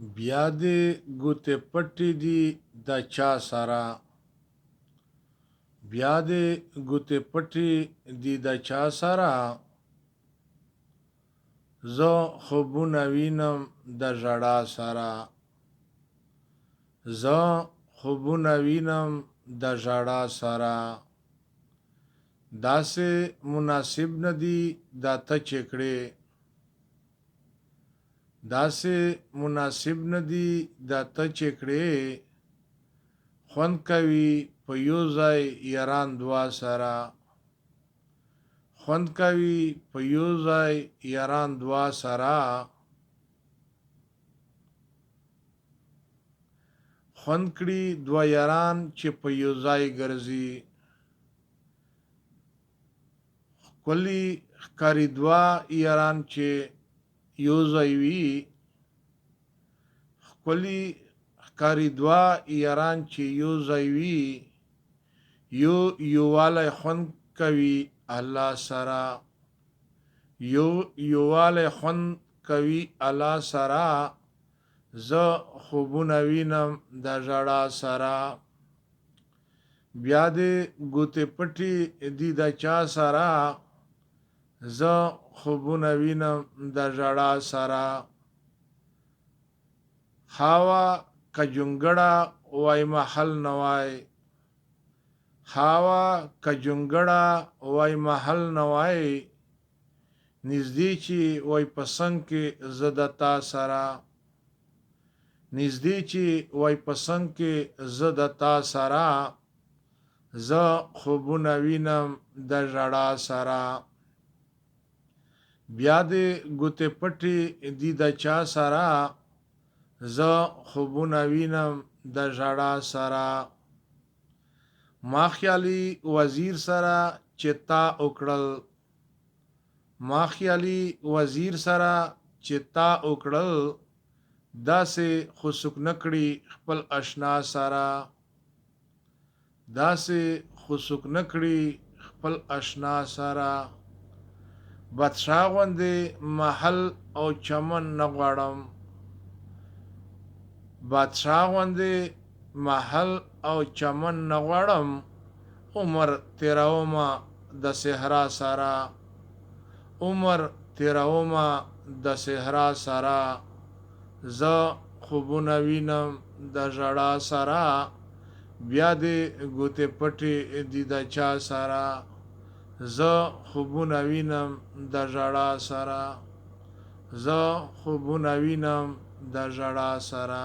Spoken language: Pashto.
بیا دې ګوتې پټې دي د چا سره، بیا دې ګوتې پټې دي د چا سره، زه خوبونه وینم د ژړا سره، زه خوبونه وینم د ژړا سره. داسې مناسب نه دي دا ته چې کړې، داسې مناسب نه دي دا ته چې کړې، خوند کوي په یو ځای یاران دوا سره، خوند کوي په یو ځای یاران دوا سره، خوند کړي دوه یاران چې په یو ځای ګرځي، ښکلي ښکاري دوه یاران چې یو ځای وي، ښکلي ښکاري دوه یاران چې یو ځای وي، یووالی خوند کوي الله سره، یووالی خوند کوي الله سره، زه خوبونه وینم د ژړا سره. بیا دې ګوتې پټې دي د چا سره، زه خوبونه وینم د ژړا سره. خاوه که جونګړه وای محل نه وای، خاوه که جونګړه وای محل نه وای، نږدې چې وای په څنګ کې زه د تا سره، نږدې چې وای په څنګ کې زه د تا سره، زه خوبونه وینم د ژړا سره. بیا دې ګوتې پټې دي د چا سره، زه خوبونه وینم د ژړا سره. ما خیالي وزیر سره چې تا وکړل، ما خیالي وزیر سره چې تا وکړل، داسې خو څوک نه کړي خپل اشنا سره، داسې خو څوک نه کړي خپل اشنا سره. بادشاه غوندې محل او چمن نه غواړم، بادشاه غوندې محل او چمن نه غواړم، عمر تیرومه د صحرا سره، عمر تیرومه د صحرا سره، زه خوبونه وینم د ژړا سره. بیا دې ګوتې پټې دي د چا سره، زه خوبونه وینم د ژړا سره، زه خوبونه وینم د ژړا سره.